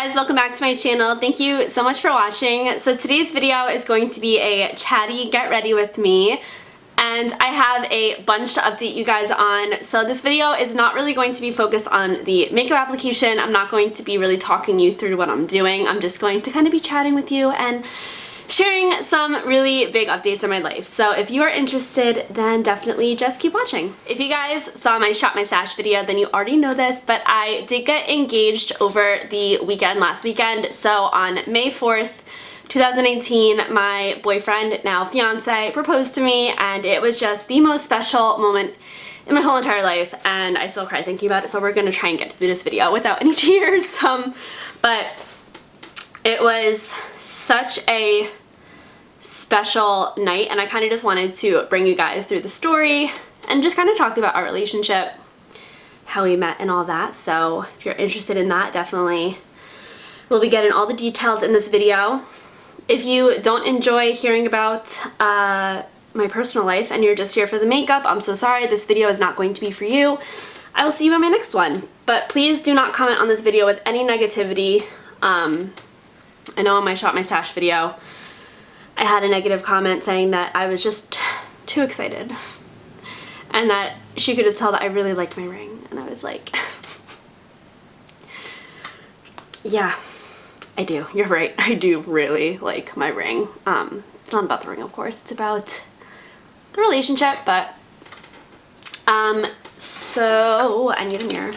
guys, welcome back to my channel. Thank you so much for watching. So today's video is going to be a chatty get ready with me, and I have a bunch to update you guys on. So this video is not really going to be focused on the makeup application. I'm not going to be really talking you through what I'm doing. I'm just going to kind of be chatting with you and sharing some really big updates in my life. So if you are interested, then definitely just keep watching. If you guys saw my Shop My Stash video, then you already know this, but I did get engaged over the weekend, last weekend. So on May 4th, 2018, my boyfriend, now fiance, proposed to me, and it was just the most special moment in my whole entire life, and I still cry thinking about it, so we're gonna try and get through this video without any tears. But it was such a special night, and I kind of just wanted to bring you guys through the story and just kind of talk about our relationship, how we met and all that. So if you're interested in that, definitely we'll be getting all the details in this video. If you don't enjoy hearing about my personal life and you're just here for the makeup, I'm so sorry, this video is not going to be for you. I will see you in my next one. But please do not comment on this video with any negativity. I know in my Shop My Stash video, I had a negative comment saying that I was just too excited and that she could just tell that I really liked my ring, and I was like, yeah, I do. You're right. I do really like my ring. It's not about the ring, of course. It's about the relationship, but so I need a mirror.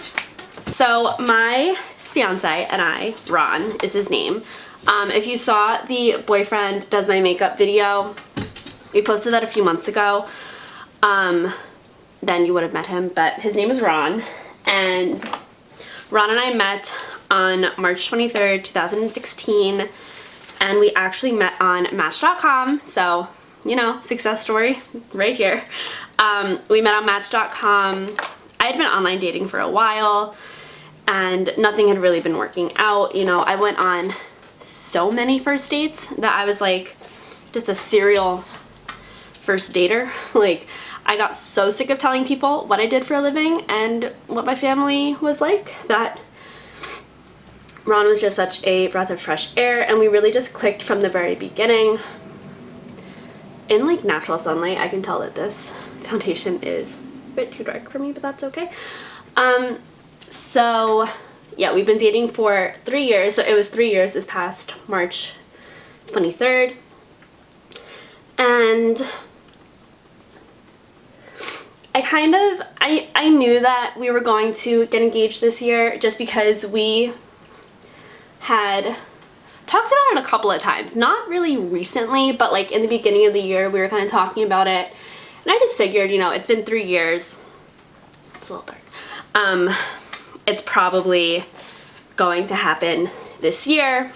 So my fiance and I, Ron is his name. If you saw the boyfriend does my makeup video, we posted that a few months ago, then you would have met him, but his name is Ron, and Ron and I met on March 23rd, 2016, and we actually met on Match.com, so, you know, success story right here. We met on Match.com. I had been online dating for a while, and nothing had really been working out. You know, I went on so many first dates that I was like just a serial first dater. Like, I got so sick of telling people what I did for a living and what my family was like that Ron was just such a breath of fresh air, and we really just clicked from the very beginning. In like natural sunlight, I can tell that this foundation is a bit too dark for me, but that's okay. So yeah, we've been dating for 3 years, so it was 3 years this past March 23rd. And I knew that we were going to get engaged this year just because we had talked about it a couple of times. Not really recently, but like in the beginning of the year we were kind of talking about it. And I just figured, you know, it's been 3 years. It's a little dark. It's probably going to happen this year,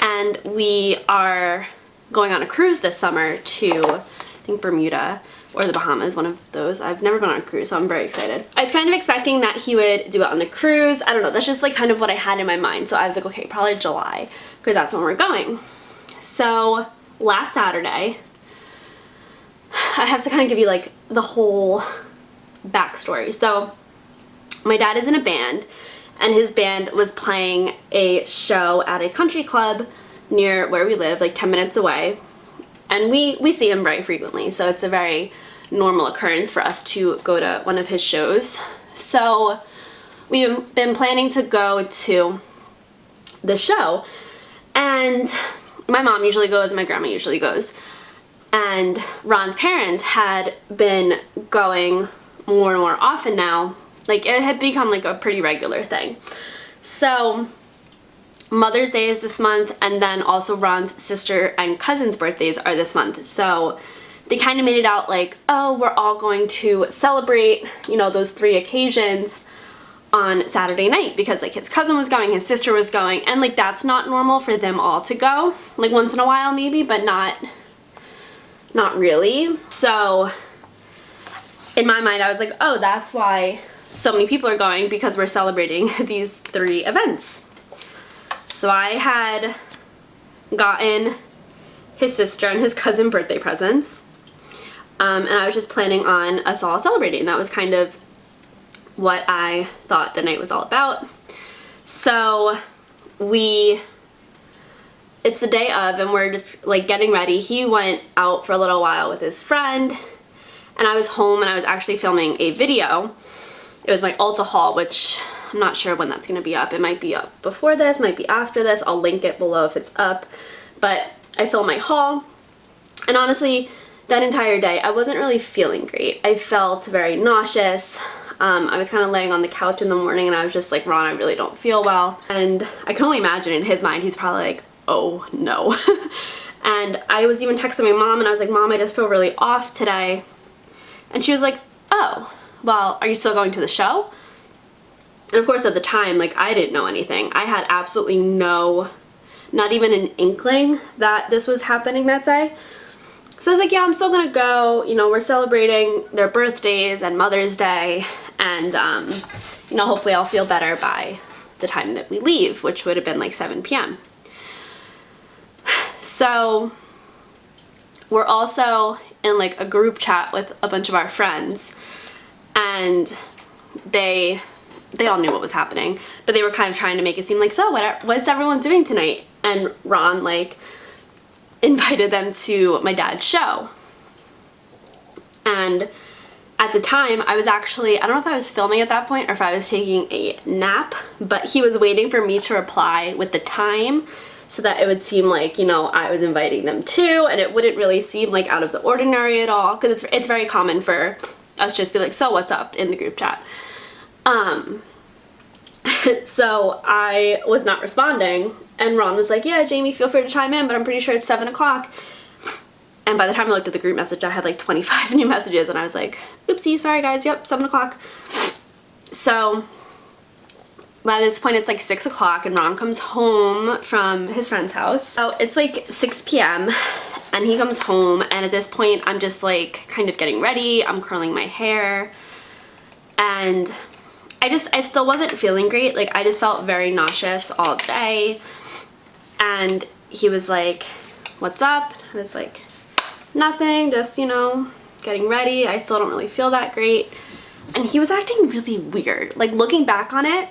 and we are going on a cruise this summer to, I think, Bermuda or the Bahamas, one of those. I've never gone on a cruise, so I'm very excited. I was kind of expecting that he would do it on the cruise. I don't know, that's just like kind of what I had in my mind, so I was like, okay, probably July, because that's when we're going. So last Saturday, I have to kind of give you like the whole backstory. So my dad is in a band, and his band was playing a show at a country club near where we live, like 10 minutes away, and we see him very frequently, so it's a very normal occurrence for us to go to one of his shows. So we've been planning to go to the show, and my mom usually goes, my grandma usually goes, and Ron's parents had been going more and more often now. Like, it had become like a pretty regular thing. So Mother's Day is this month, and then also Ron's sister and cousin's birthdays are this month. So they kind of made it out like, oh, we're all going to celebrate, you know, those 3 occasions on Saturday night, because like his cousin was going, his sister was going, and like that's not normal for them all to go. Like once in a while maybe, but not really. So in my mind I was like, oh, that's why so many people are going, because we're celebrating these 3 events. So I had gotten his sister and his cousin birthday presents, and I was just planning on us all celebrating. That was kind of what I thought the night was all about. So it's the day of and we're just like getting ready. He went out for a little while with his friend and I was home and I was actually filming a video. It was my Ulta haul, which I'm not sure when that's going to be up. It might be up before this, might be after this. I'll link it below if it's up. But I filmed my haul, and honestly, that entire day, I wasn't really feeling great. I felt very nauseous. I was kind of laying on the couch in the morning and I was just like, Ron, I really don't feel well. And I can only imagine in his mind, he's probably like, oh no. And I was even texting my mom and I was like, Mom, I just feel really off today. And she was like, oh, well, are you still going to the show? And of course at the time, like, I didn't know anything. I had absolutely not even an inkling that this was happening that day. So I was like, yeah, I'm still gonna go. You know, we're celebrating their birthdays and Mother's Day, and you know, hopefully I'll feel better by the time that we leave, which would have been like 7 p.m. So we're also in like a group chat with a bunch of our friends, and they all knew what was happening, but they were kind of trying to make it seem like, so what's everyone doing tonight? And Ron like invited them to my dad's show. And at the time, I was actually, I don't know if I was filming at that point or if I was taking a nap, but he was waiting for me to reply with the time so that it would seem like, you know, I was inviting them too, and it wouldn't really seem like out of the ordinary at all, because it's very common for us just be like, so what's up, in the group chat. So I was not responding, and Ron was like, yeah, Jamie, feel free to chime in, but I'm pretty sure it's 7 o'clock. And by the time I looked at the group message, I had like 25 new messages, and I was like, oopsie, sorry guys, yep, 7 o'clock. So by this point, it's like 6 o'clock, and Ron comes home from his friend's house. So it's like 6 p.m., and he comes home, and at this point, I'm just like kind of getting ready, I'm curling my hair, and I still wasn't feeling great. Like, I just felt very nauseous all day. And he was like, what's up? I was like, nothing, just, you know, getting ready. I still don't really feel that great. And he was acting really weird. Like, looking back on it,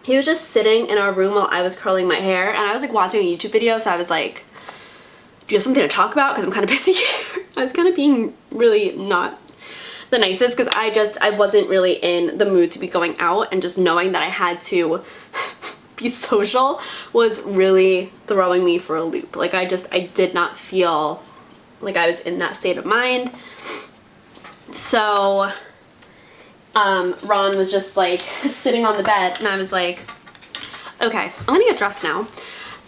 he was just sitting in our room while I was curling my hair. And I was like watching a YouTube video, so I was like, do you have something to talk about? Because I'm kind of busy here. I was kind of being really not the nicest, because I wasn't really in the mood to be going out, and just knowing that I had to be social was really throwing me for a loop. Like, I did not feel like I was in that state of mind. So Ron was just like sitting on the bed, and I was like, okay, I'm gonna get dressed now.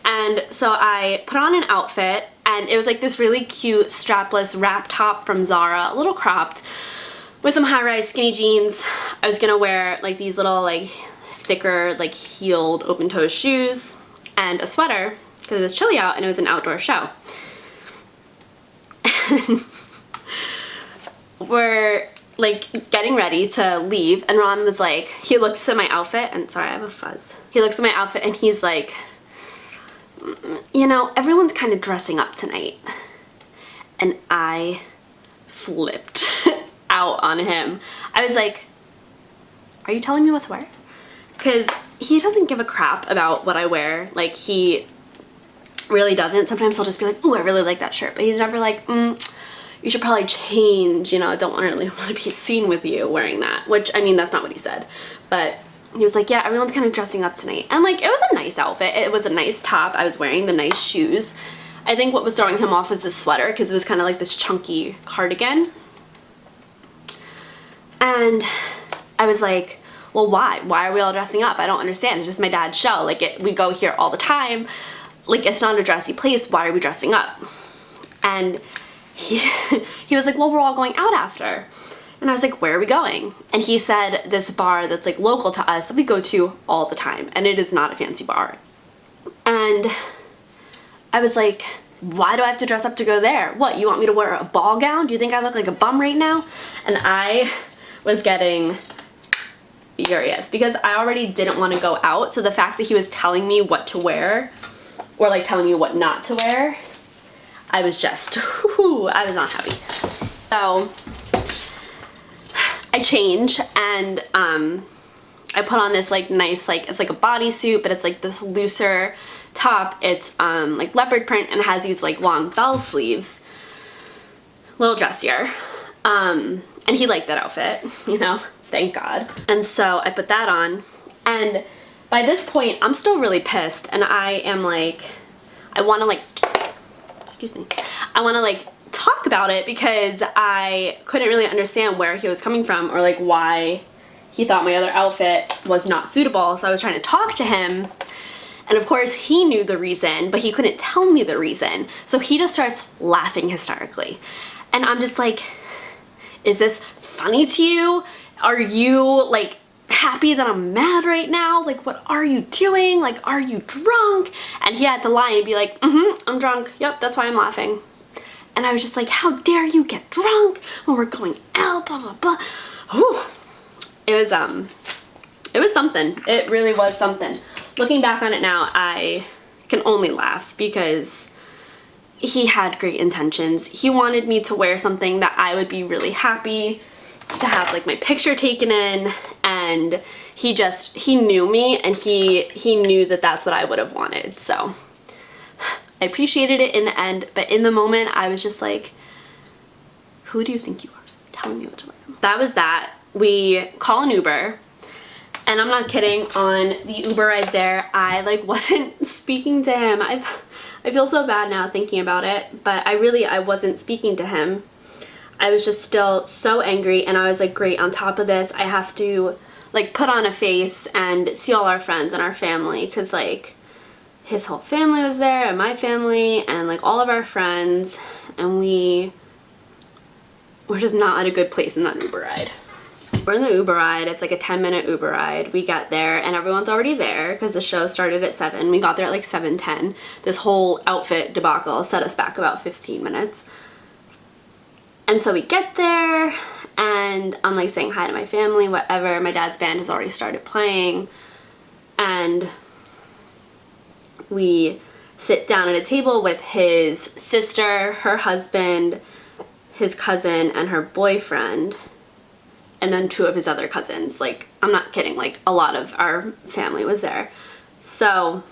And so I put on an outfit, and it was like this really cute strapless wrap top from Zara, a little cropped, with some high-rise skinny jeans. I was gonna wear like these little like thicker like heeled open-toe shoes and a sweater because it was chilly out and it was an outdoor show. We're like getting ready to leave, and Ron was like, he looks at my outfit, and sorry, I have a fuzz. He looks at my outfit and he's like, you know, everyone's kind of dressing up tonight. And I flipped out on him. I was like, are you telling me what to wear? Because he doesn't give a crap about what I wear. Like, he really doesn't. Sometimes he'll just be like, ooh, I really like that shirt. But he's never like, you should probably change, you know, I don't really want to be seen with you wearing that. Which, I mean, that's not what he said. But he was like, yeah, everyone's kind of dressing up tonight. And like, it was a nice outfit. It was a nice top. I was wearing the nice shoes. I think what was throwing him off was the sweater, because it was kind of like this chunky cardigan. And I was like, well, why? Why are we all dressing up? I don't understand. It's just my dad's show. Like, we go here all the time. Like, it's not a dressy place. Why are we dressing up? And he was like, well, we're all going out after. And I was like, where are we going? And he said this bar that's like local to us that we go to all the time. And it is not a fancy bar. And I was like, why do I have to dress up to go there? What, you want me to wear a ball gown? Do you think I look like a bum right now? And I was getting furious because I already didn't want to go out. So the fact that he was telling me what to wear, or like telling me what not to wear, I was just, I was not happy. So I changed, and I I put on this like nice, like it's like a bodysuit, but it's like this looser top. It's like leopard print and it has these like long bell sleeves, a little dressier. And he liked that outfit, you know, thank God. And so I put that on, and by this point I'm still really pissed, and I am like, I want to like, excuse me, I want to like talk about it because I couldn't really understand where he was coming from or like why he thought my other outfit was not suitable. So I was trying to talk to him, and of course he knew the reason, but he couldn't tell me the reason. So he just starts laughing hysterically, and I'm just like, is this funny to you? Are you like happy that I'm mad right now? Like, what are you doing? Like, are you drunk? And he had to lie and be like, I'm drunk. Yep, that's why I'm laughing. And I was just like, how dare you get drunk when we're going out, blah, blah, blah. Whew. It was something. It really was something. Looking back on it now, I can only laugh because he had great intentions. He wanted me to wear something that I would be really happy to have like my picture taken in, and he knew me, and he knew that that's what I would have wanted. So I appreciated it in the end, but in the moment I was just like, who do you think you are telling me what to wear? That was that. We call an Uber, and I'm not kidding, on the Uber ride there I like wasn't speaking to him. I feel so bad now thinking about it, but I wasn't speaking to him. I was just still so angry, and I was like, great, on top of this I have to like put on a face and see all our friends and our family, because like his whole family was there and my family and like all of our friends, and we're just not at a good place in that Uber ride. We're in the Uber ride. It's like a 10-minute Uber ride. We get there and everyone's already there because the show started at 7. We got there at like 7:10. This whole outfit debacle set us back about 15 minutes. And so we get there, and I'm like saying hi to my family, whatever. My dad's band has already started playing, and we sit down at a table with his sister, her husband, his cousin, and her boyfriend, and then 2 of his other cousins. Like, I'm not kidding, like a lot of our family was there. So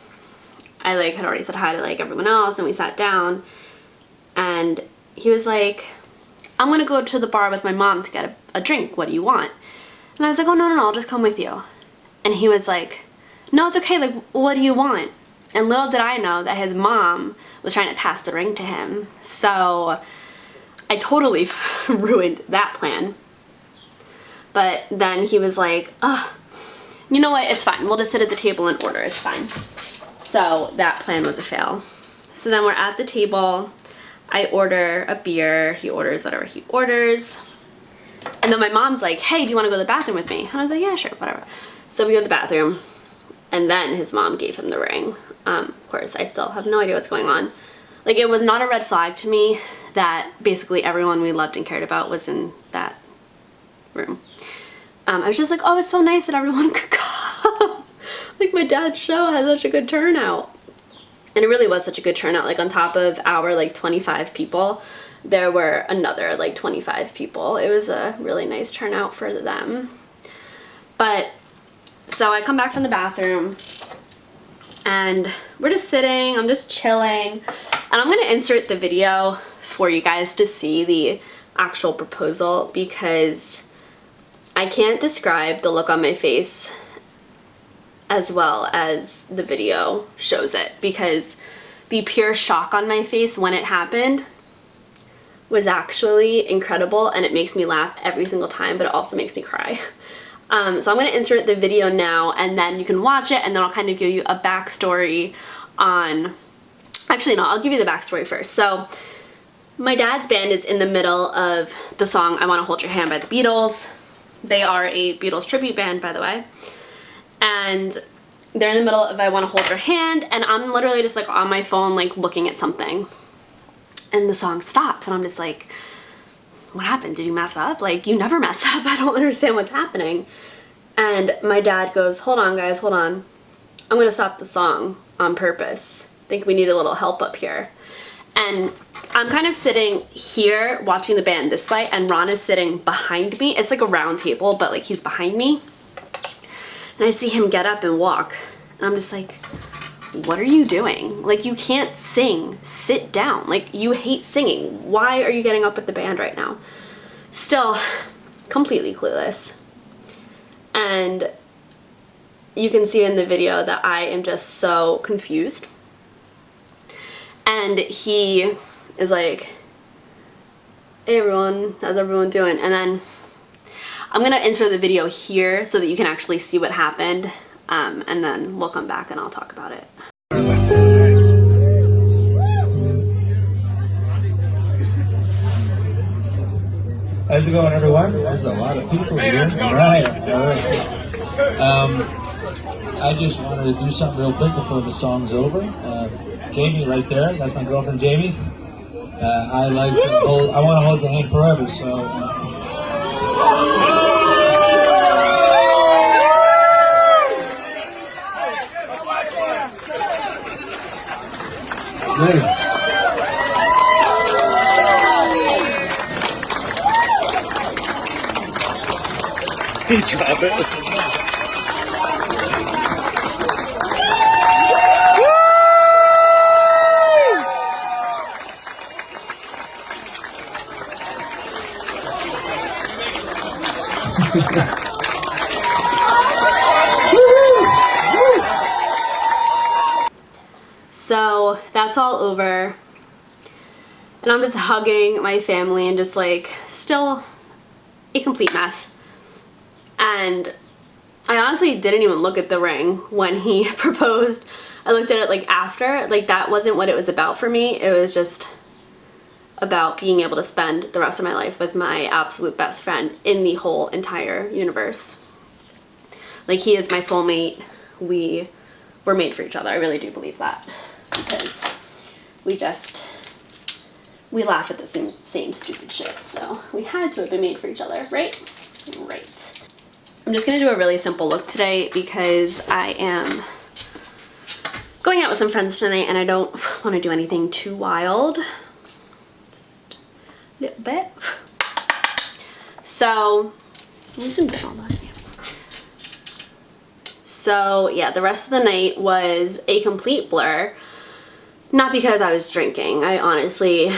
I like had already said hi to like everyone else, and we sat down, and he was like, I'm gonna go to the bar with my mom to get a drink. What do you want? And I was like, oh, no, I'll just come with you. And he was like, no, it's okay. Like, what do you want? And little did I know that his mom was trying to pass the ring to him. So I totally ruined that plan. But then he was like, oh, you know what? It's fine. We'll just sit at the table and order. It's fine. So that plan was a fail. So then we're at the table. I order a beer, he orders whatever he orders, and then my mom's like, hey, do you want to go to the bathroom with me? And I was like, yeah, sure, whatever. So we go to the bathroom, and then his mom gave him the ring. Of course, I still have no idea what's going on. Like, it was not a red flag to me that basically everyone we loved and cared about was in that room. I was just like, oh, it's so nice that everyone could come. Like, my dad's show had such a good turnout. And it really was such a good turnout. Like, on top of our like 25 people, there were another like 25 people. It was a really nice turnout for them. But so I come back from the bathroom, and we're just sitting, I'm just chilling, and I'm gonna insert the video for you guys to see the actual proposal, because I can't describe the look on my face as well as the video shows it, because the pure shock on my face when it happened was actually incredible, and it makes me laugh every single time, but it also makes me cry. So I'm going to insert the video now, and then you can watch it, and then I'll kind of give you a backstory on... Actually, no, I'll give you the backstory first. So my dad's band is in the middle of the song I Want to Hold Your Hand by the Beatles. They are a Beatles tribute band, by the way. And they're in the middle of I Want to Hold Your Hand, and I'm literally just like on my phone like looking at something, and the song stops, and I'm just like, what happened? Did you mess up? Like, you never mess up. I don't understand what's happening. And my dad goes, hold on guys, hold on, I'm gonna stop the song on purpose. I think we need a little help up here. And I'm kind of sitting here watching the band this way, and Ron is sitting behind me. It's like a round table, but like he's behind me. And I see him get up and walk. And I'm just like, what are you doing? Like, you can't sing. Sit down. Like, you hate singing. Why are you getting up with the band right now? Still, completely clueless. And you can see in the video that I am just so confused. And he is like, hey everyone, how's everyone doing? And then I'm gonna insert the video here so that you can actually see what happened, and then we'll come back and I'll talk about it. How's it going, everyone? There's a lot of people here. All right. I just wanted to do something real quick before the song's over. Jamie, right there. That's my girlfriend, Jamie. I want to hold your hand forever. So. Good. He dropped it. So that's all over, and I'm just hugging my family and just like still a complete mess. And I honestly didn't even look at the ring when he proposed. I looked at it like after. Like, that wasn't what it was about for me. It was just about being able to spend the rest of my life with my absolute best friend in the whole entire universe. Like, he is my soulmate. We were made for each other. I really do believe that, because we laugh at the same stupid shit. So we had to have been made for each other, right? Right. I'm just gonna do a really simple look today because I am going out with some friends tonight and I don't want to do anything too wild. Just a little bit. So, yeah, the rest of the night was a complete blur. Not because I was drinking. I honestly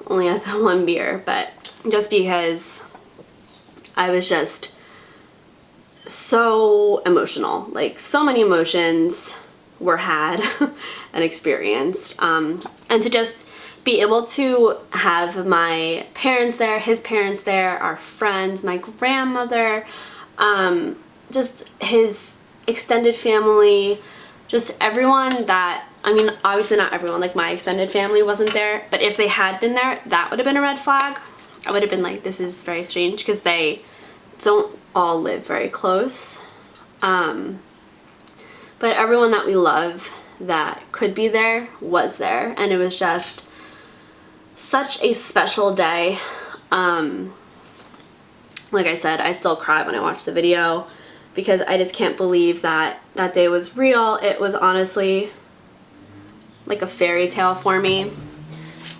only had the one beer, but just because I was just so emotional. Like, so many emotions were had and experienced. And to just be able to have my parents there, his parents there, our friends, my grandmother, just his extended family, just everyone that, I mean, obviously not everyone, like my extended family wasn't there, but if they had been there, that would have been a red flag. I would have been like, this is very strange, because they don't all live very close. But everyone that we love that could be there was there, and it was just such a special day. Like I said, I still cry when I watch the video because I just can't believe that that day was real. It was honestly like a fairy tale for me.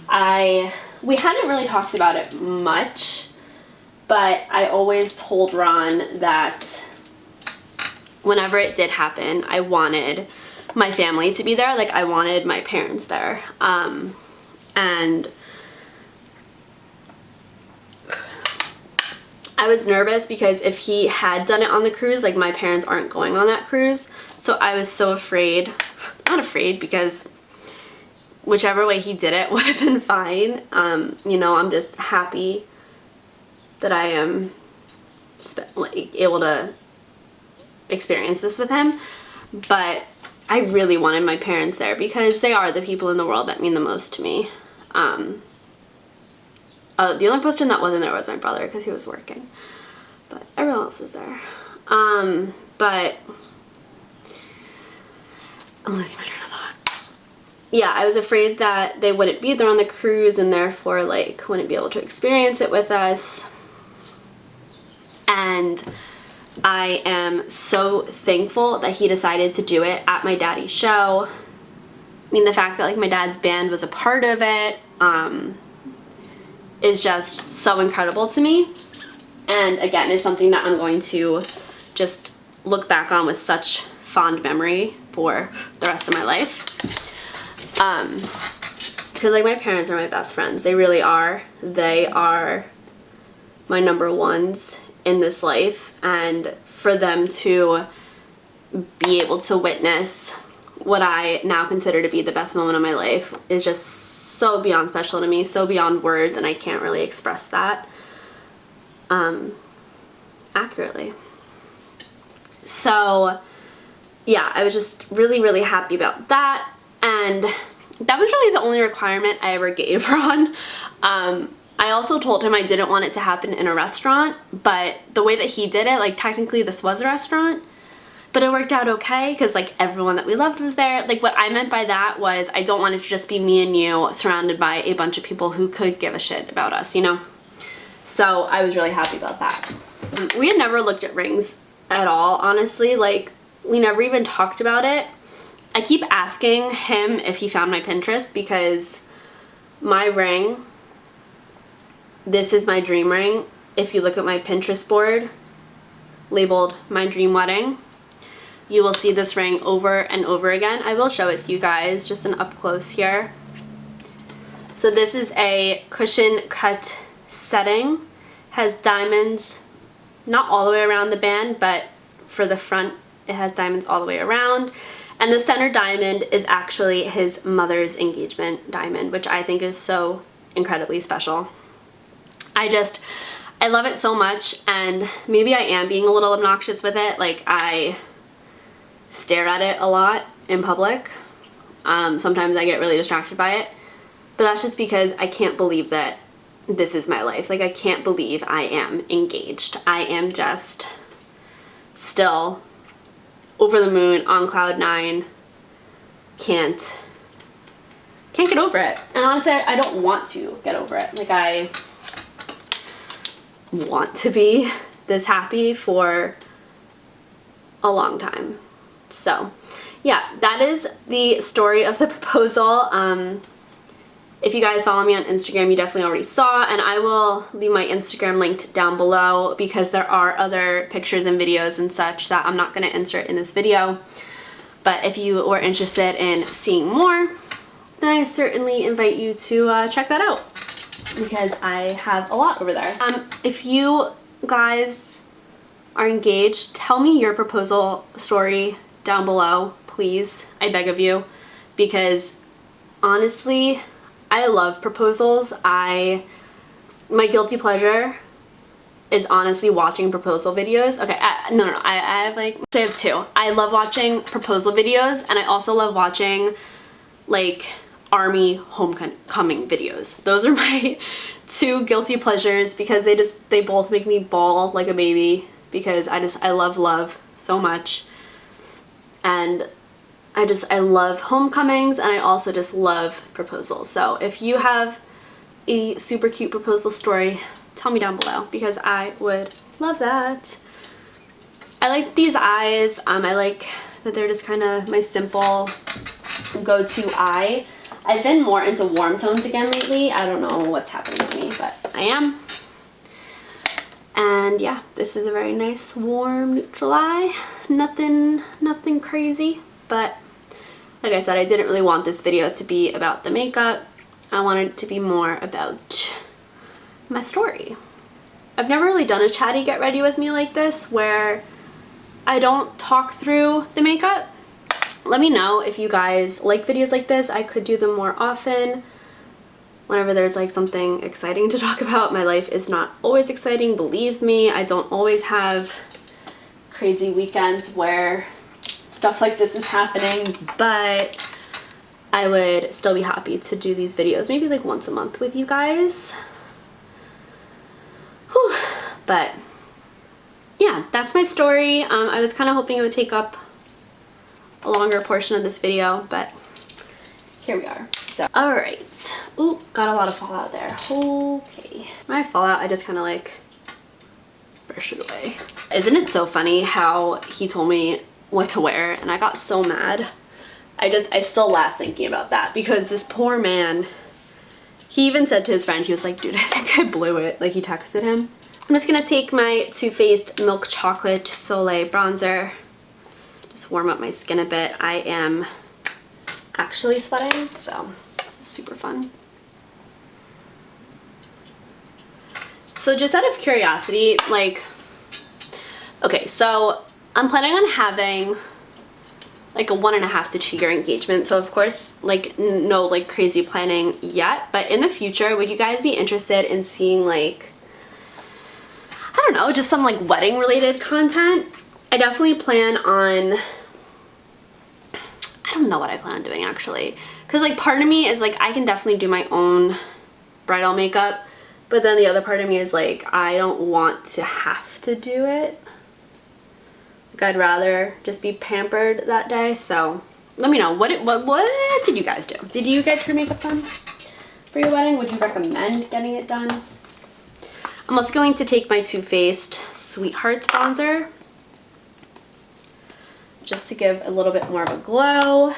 We hadn't really talked about it much, but I always told Ron that whenever it did happen, I wanted my family to be there. Like, I wanted my parents there. And I was nervous because if he had done it on the cruise, like, my parents aren't going on that cruise. So I was so afraid, not afraid, because whichever way he did it would have been fine. You know, I'm just happy that I am able to experience this with him. But I really wanted my parents there because they are the people in the world that mean the most to me. The only person that wasn't there was my brother because he was working, but everyone else was there. But I'm losing my train of thought. Yeah, I was afraid that they wouldn't be there on the cruise and therefore, like, wouldn't be able to experience it with us. And I am so thankful that he decided to do it at my daddy's show. I mean, the fact that, like, my dad's band was a part of it is just so incredible to me. And again, is something that I'm going to just look back on with such fond memory for the rest of my life. Because like my parents are my best friends. They really are. They are my number ones in this life, and for them to be able to witness what I now consider to be the best moment of my life is just so beyond special to me, so beyond words, and I can't really express that accurately. So yeah, I was just really, really happy about that, and that was really the only requirement I ever gave Ron. I also told him I didn't want it to happen in a restaurant, but the way that he did it, like technically this was a restaurant, but it worked out okay because like everyone that we loved was there. Like what I meant by that was I don't want it to just be me and you surrounded by a bunch of people who could give a shit about us, you know? So I was really happy about that. We had never looked at rings at all, honestly. Like we never even talked about it. I keep asking him if he found my Pinterest because my ring, this is my dream ring. If you look at my Pinterest board labeled My Dream Wedding, you will see this ring over and over again. I will show it to you guys, just an up close here. So this is a cushion cut setting. Has diamonds not all the way around the band, but for the front it has diamonds all the way around. And the center diamond is actually his mother's engagement diamond, which I think is so incredibly special. I love it so much, and maybe I am being a little obnoxious with it. Like I stare at it a lot in public. Sometimes I get really distracted by it, but that's just because I can't believe that this is my life. Like I can't believe I am engaged. I am just still over the moon, on cloud 9. Can't get over it. And honestly, I don't want to get over it. Like I want to be this happy for a long time. So yeah, that is the story of the proposal. If you guys follow me on Instagram, you definitely already saw, and I will leave my Instagram linked down below because there are other pictures and videos and such that I'm not going to insert in this video. But if you were interested in seeing more, then I certainly invite you to check that out because I have a lot over there. If you guys are engaged, tell me your proposal story down below, please. I beg of you, because honestly, I love proposals. My guilty pleasure is honestly watching proposal videos. Okay, no, I have two. I love watching proposal videos, and I also love watching like army homecoming videos. Those are my two guilty pleasures because they both make me bawl like a baby because I love love so much. And I love homecomings, and I also just love proposals. So if you have a super cute proposal story, tell me down below because I would love that. I like these eyes. I like that they're just kind of my simple go-to eye. I've been more into warm tones again lately. I don't know what's happening to me, but I am. And yeah, this is a very nice warm neutral eye. Nothing crazy, but like I said, I didn't really want this video to be about the makeup. I wanted it to be more about my story. I've never really done a chatty get ready with me like this where I don't talk through the makeup. Let me know if you guys like videos like this. I could do them more often whenever there's like something exciting to talk about. My life is not always exciting, believe me. I don't always have crazy weekends where stuff like this is happening, but I would still be happy to do these videos maybe like once a month with you guys. Whew. But yeah, that's my story. I was kind of hoping it would take up a longer portion of this video, but here we are. So, alright. Ooh, got a lot of fallout there. Okay. My fallout, I just kind of like brush it away. Isn't it so funny how he told me what to wear and I got so mad? I still laugh thinking about that because this poor man, he even said to his friend, he was like, dude, I think I blew it. Like he texted him. I'm just gonna take my Too Faced Milk Chocolate Soleil bronzer, just warm up my skin a bit. I am actually sweating, so this is super fun. So just out of curiosity, like, okay, so I'm planning on having like a 1.5 to 2 year engagement. So of course, like no like crazy planning yet, but in the future, would you guys be interested in seeing like, I don't know, just some like wedding related content? I definitely plan on, I don't know what I plan on doing actually. Cause like part of me is like, I can definitely do my own bridal makeup, but then the other part of me is like, I don't want to have to do it. I'd rather just be pampered that day. So let me know, what did you guys do? Did you get your makeup done for your wedding? Would you recommend getting it done? I'm also going to take my Too Faced Sweethearts bronzer just to give a little bit more of a glow.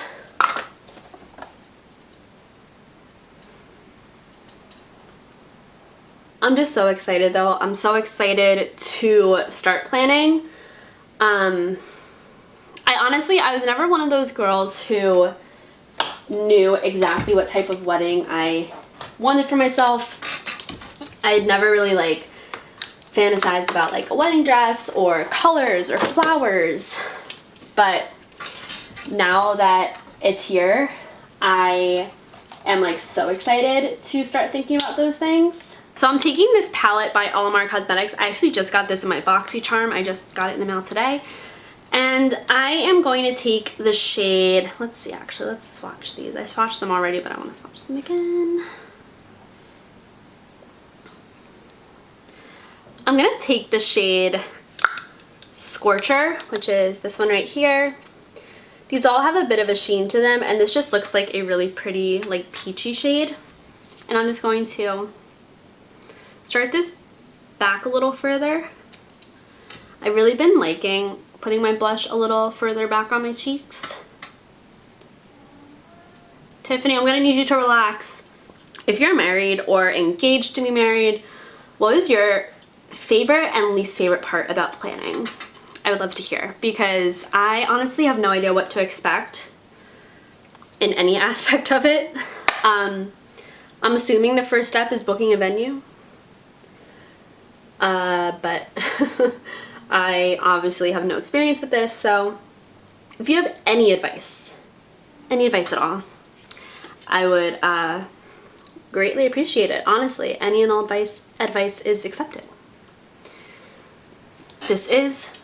I'm just so excited though. I'm so excited to start planning. I was never one of those girls who knew exactly what type of wedding I wanted for myself. I had never really like fantasized about like a wedding dress or colors or flowers, but now that it's here, I am like so excited to start thinking about those things. So I'm taking this palette by Alamar Cosmetics. I actually just got this in my BoxyCharm. I just got it in the mail today. And I am going to take the shade, let's see actually, let's swatch these. I swatched them already, but I want to swatch them again. I'm going to take the shade Scorcher, which is this one right here. These all have a bit of a sheen to them, and this just looks like a really pretty like peachy shade. And I'm just going to start this back a little further. I've really been liking putting my blush a little further back on my cheeks. Tiffany, I'm gonna need you to relax. If you're married or engaged to be married, what is your favorite and least favorite part about planning? I would love to hear, because I honestly have no idea what to expect in any aspect of it. I'm assuming the first step is booking a venue. But I obviously have no experience with this, so if you have any advice at all, I would greatly appreciate it. Honestly, any and all advice is accepted. This is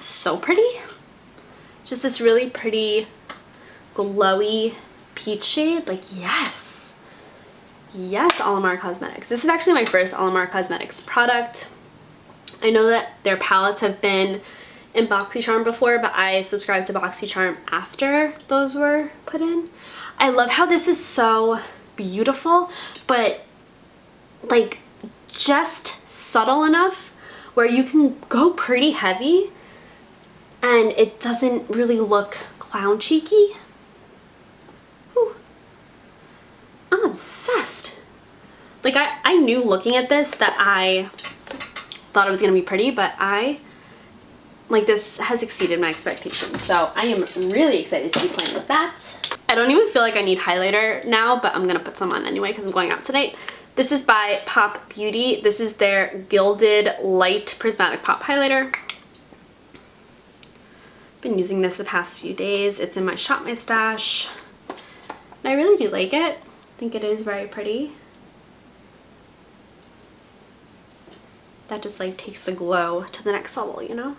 so pretty. Just this really pretty glowy peach shade. Like, yes, Alamar Cosmetics. This is actually my first Alamar Cosmetics product. I know that their palettes have been in BoxyCharm before, but I subscribed to BoxyCharm after those were put in. I love how this is so beautiful, but like just subtle enough where you can go pretty heavy and it doesn't really look clown cheeky. Whew. I'm obsessed. Like I knew looking at this that I thought it was gonna be pretty, but this has exceeded my expectations. So I am really excited to be playing with that. I don't even feel like I need highlighter now, but I'm gonna put some on anyway because I'm going out tonight. This is by Pop Beauty. This is their Gilded Light Prismatic Pop Highlighter. Been using this the past few days. It's in my Shop My Stash. And I really do like it. I think it is very pretty. That just like takes the glow to the next level, you know?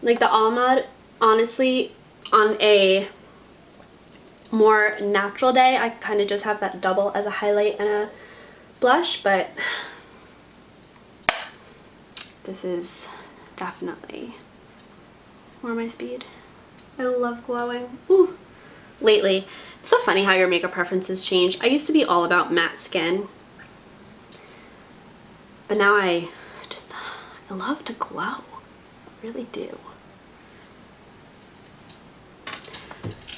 Like the Alamar, honestly, on a more natural day, I kind of just have that double as a highlight and a blush, but this is definitely more my speed. I love glowing. Ooh. Lately, it's so funny how your makeup preferences change. I used to be all about matte skin, but now I love to glow. I really do.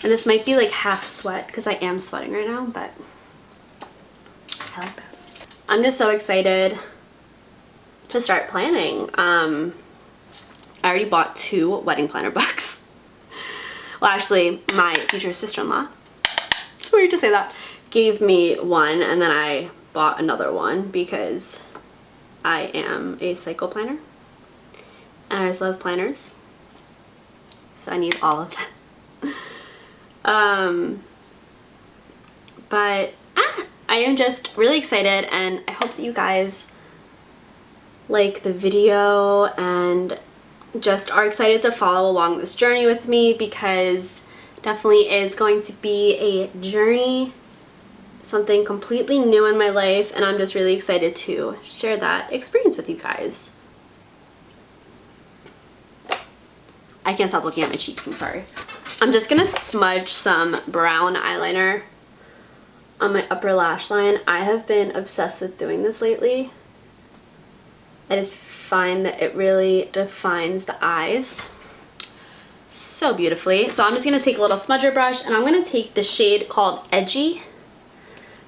And this might be like half sweat because I am sweating right now, but I like that. I'm just so excited to start planning. I already bought 2 wedding planner books. Well, actually, my future sister-in-law, it's weird to say that, gave me one, and then I bought another one because I am a psycho planner and I just love planners, so I need all of them. But I am just really excited, and I hope that you guys like the video and just are excited to follow along this journey with me, because definitely is going to be a journey, something completely new in my life, and I'm just really excited to share that experience with you guys. I can't stop looking at my cheeks, I'm sorry. I'm just gonna smudge some brown eyeliner on my upper lash line. I have been obsessed with doing this lately. I just find that it really defines the eyes so beautifully. So I'm just gonna take a little smudger brush, and I'm gonna take the shade called Edgy.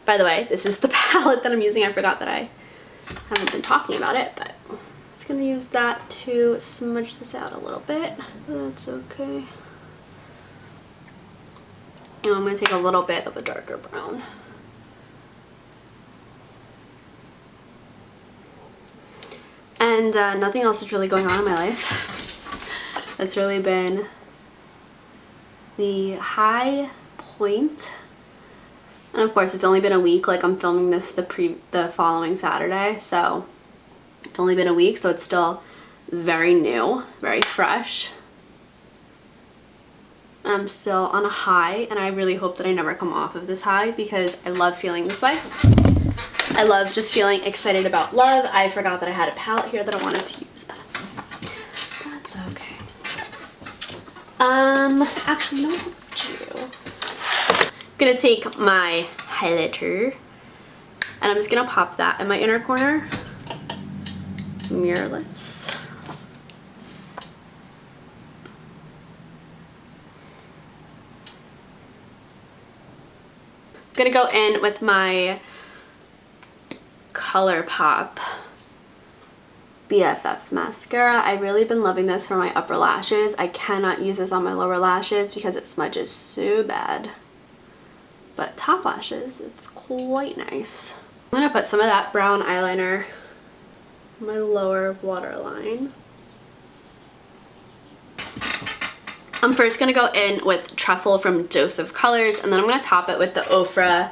By the way, this is the palette that I'm using. I forgot that I haven't been talking about it, but I'm just gonna use that to smudge this out a little bit. That's okay. And I'm gonna take a little bit of a darker brown. And nothing else is really going on in my life. That's really been the high point. And of course, it's only been a week. Like, I'm filming this the following Saturday, so it's only been a week, so it's still very new, very fresh. I'm still on a high, and I really hope that I never come off of this high, because I love feeling this way. I love just feeling excited about love. I forgot that I had a palette here that I wanted to use, but that's okay. Actually, no, I'm gonna take my highlighter, and I'm just gonna pop that in my inner corner. Mirrorless. Gonna go in with my Colourpop BFF Mascara. I've really been loving this for my upper lashes. I cannot use this on my lower lashes because it smudges so bad. But top lashes, it's quite nice. I'm gonna put some of that brown eyeliner on my lower waterline. I'm first gonna go in with Truffle from Dose of Colors, and then I'm gonna top it with the OFRA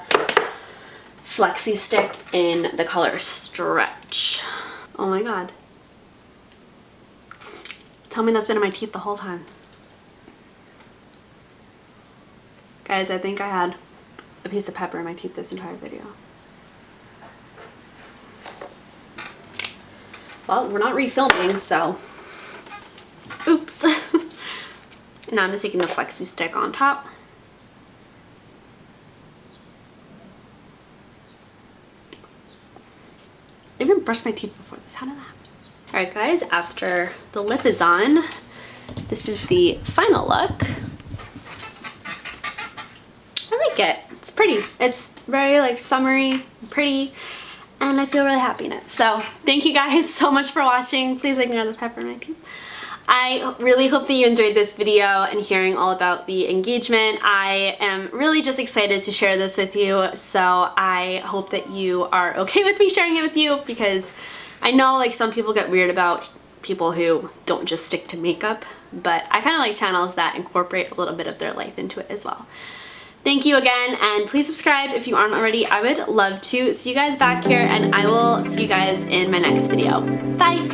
Flexi stick in the color Stretch. Oh my god. Tell me that's been in my teeth the whole time. Guys, I think I had a piece of pepper in my teeth this entire video. Well, we're not refilming, so oops. Now I'm just taking the Flexi stick on top. I even brushed my teeth before this. How did that happen? Alright guys, after the lip is on, this is the final look. I like it. It's pretty. It's very like summery, pretty, and I feel really happy in it. So thank you guys so much for watching. Please ignore the pepper in my teeth. I really hope that you enjoyed this video and hearing all about the engagement. I am really just excited to share this with you, so I hope that you are okay with me sharing it with you, because I know like some people get weird about people who don't just stick to makeup, but I kind of like channels that incorporate a little bit of their life into it as well. Thank you again, and please subscribe if you aren't already. I would love to see you guys back here, and I will see you guys in my next video. Bye!